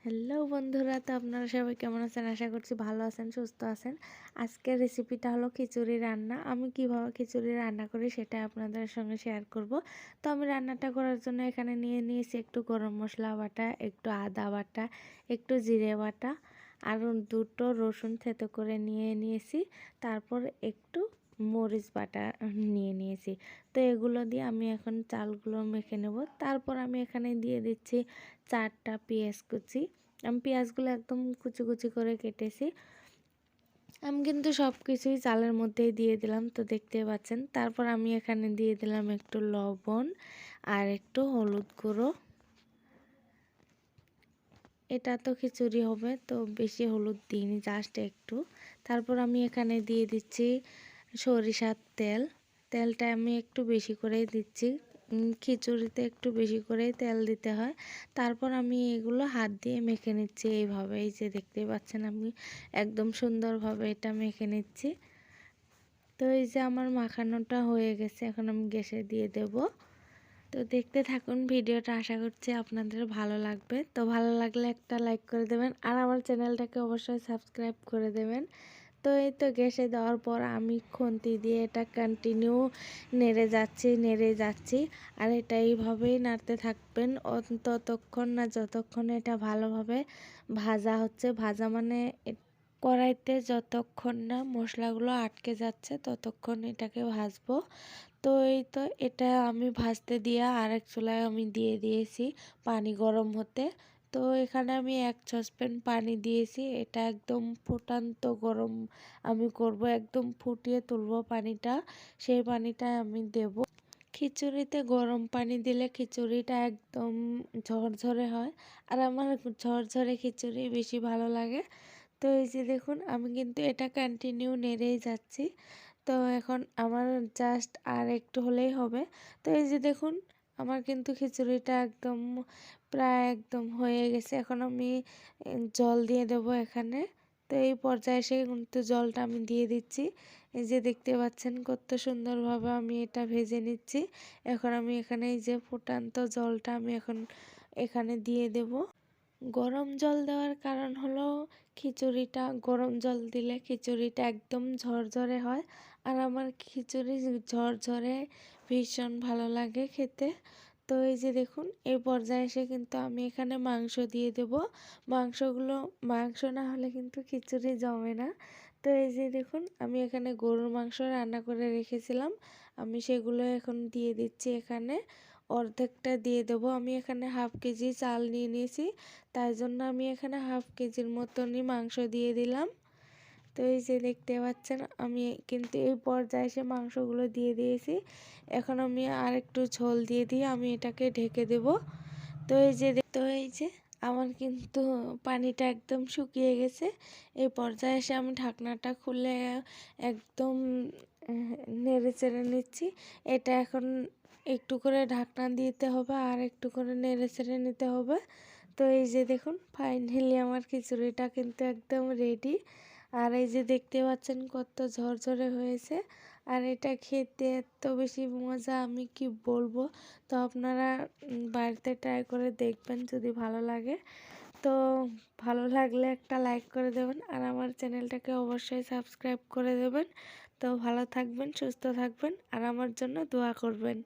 Hello বন্ধুরা, তো আপনারা সবাই কেমন আছেন? আশা করছি ভালো আছেন, সুস্থ আছেন। আজকের রেসিপিটা হলো খিচুড়ি রান্না। আমি কিভাবে খিচুড়ি রান্না করি সেটা আপনাদের সঙ্গে শেয়ার করব। তো আমি রান্নাটা করার জন্য এখানে নিয়ে নিয়েছি একটু গরম মশলা বাটা, একটু আদা বাটা, একটু জিরে বাটা আর দুটো রসুন থেতো করে নিয়ে নিয়েছি। তারপর একটু মরিচ বাটা নিয়ে নিয়েছি। তো এগুলো দিয়ে আমি এখন চালগুলো মেখে নেব। তারপর আমি এখানে দিয়ে দিচ্ছি 4টা পেঁয়াজ কুচি। আমি পেঁয়াজগুলো একদম কুচি কুচি করে কেটেছি। আমি কিন্তু সব কিছুই চালের মধ্যেই দিয়ে দিলাম, তো দেখতে পাচ্ছেন। তারপর আমি এখানে দিয়ে দিলাম একটু লবণ আর একটু হলুদ গুঁড়ো। এটা তো খিচুড়ি হবে, তো বেশি হলুদ দিইনি, জাস্ট একটু। তারপর আমি এখানে দিয়ে দিচ্ছি সরিষার তেল। তেলটা আমি একটু বেশি করেই দিচ্ছি, খিচুড়িতে একটু বেশি করেই তেল দিতে হয়। তারপর আমি এগুলো হাত দিয়ে মেখে নিচ্ছি এইভাবে। এই যে দেখতেই পাচ্ছেন, আমি একদম সুন্দরভাবে এটা মেখে নিচ্ছি। তো এই যে আমার মাখানোটা হয়ে গেছে, এখন আমি গ্যাসে দিয়ে দেব। তো দেখতে থাকুন ভিডিওটা, আশা করছি আপনাদের ভালো লাগবে। তো ভালো লাগলে একটা লাইক করে দেবেন আর আমার চ্যানেলটাকে অবশ্যই সাবস্ক্রাইব করে দেবেন। তো এই তো গ্যাসে দেওয়ার পর আমি খুন্তি দিয়ে এটা কন্টিনিউ নেড়ে যাচ্ছি আর এটা এইভাবেই নাড়তে থাকবেন ততক্ষণ না যতক্ষণ এটা ভালোভাবে ভাজা হচ্ছে। ভাজা মানে কড়াইতে যতক্ষণ না মশলাগুলো আটকে যাচ্ছে ততক্ষণ এটাকে ভাজবো। তো এই তো এটা আমি ভাজতে দিয়ে আরেক চুলায় আমি দিয়ে দিয়েছি পানি গরম হতে। তো এখানে আমি 1 সসপ্যান পানি দিয়েছি, এটা একদম ফুটান্ত গরম আমি করব, একদম ফুটিয়ে তুলব পানিটা, সেই পানিটা আমি দেব। খিচুড়িতে গরম পানি দিলে খিচুড়িটা একদম ঝরঝরে হয় আর আমার ঝরঝরে খিচুড়ি বেশি ভালো লাগে। তো এই যে দেখুন, আমি কিন্তু এটা কন্টিনিউ নেড়েই যাচ্ছি। তো এখন আমার জাস্ট আর একটু হলেই হবে। তো এই যে দেখুন, আমার কিন্তু খিচুড়িটা একদম প্রায় একদম হয়ে গেছে। এখন আমি জল দিয়ে দেব এখানে। তো এই পর্যায়ে এসে কিন্তু জলটা আমি দিয়ে দিচ্ছি। এই যে দেখতে পাচ্ছেন কত সুন্দরভাবে আমি এটা ভেজে নিচ্ছি। এখন আমি এখানে এই যে ফুটান্ত জলটা আমি এখন এখানে দিয়ে দেব। গরম জল দেওয়ার কারণ হলো খিচুড়িটা গরম জল দিলে খিচুড়িটা একদম ঝরঝরে হয় আর আমার খিচুড়ি ঝরঝরে ভীষণ ভালো লাগে খেতে। তো এই যে দেখুন, এই পর্যায়ে এসে কিন্তু আমি এখানে মাংস দিয়ে দেব। মাংস না হলে কিন্তু খিচুড়ি জমে না। তো এই যে দেখুন, আমি এখানে গরুর মাংস রান্না করে রেখেছিলাম, আমি সেগুলো এখন দিয়ে দিচ্ছি এখানে। অর্ধেকটা দিয়ে দেবো। আমি এখানে হাফ কেজি চাল নিয়ে নিয়েছি, তাই জন্য আমি এখানে হাফ কেজির মতনই মাংস দিয়ে দিলাম। তো এই যে দেখতে পাচ্ছেন, আমি কিন্তু এই পর্যায়ে এসে মাংসগুলো দিয়ে দিয়েছি। এখন আমি আর একটু ঝোল দিয়ে আমি এটাকে ঢেকে দেব। তো এই যে আমার কিন্তু পানিটা একদম শুকিয়ে গেছে। এই পর্যায়ে এসে আমি ঢাকনাটা খুলে একদম নেড়ে চেড়ে নিচ্ছি। এটা এখন একটু করে ঢাকনা দিতে হবে আর একটু করে নেড়ে চেড়ে নিতে হবে। তো এই যে দেখুন, ফাইনালি আমার খিচুড়িটা কিন্তু একদম রেডি। আর এই যে দেখতে পাচ্ছেন কত ঝরঝরে হয়েছে আর এটা খেতে এত বেশি মজা, আমি কি বলবো। তো আপনারা বাড়িতে ট্রাই করে দেখবেন যদি ভালো লাগে। তো ভালো লাগলে একটা লাইক করে দেবেন আর আমার চ্যানেলটাকে অবশ্যই সাবস্ক্রাইব করে দেবেন। তো ভালো থাকবেন, সুস্থ থাকবেন আর আমার জন্য দোয়া করবেন।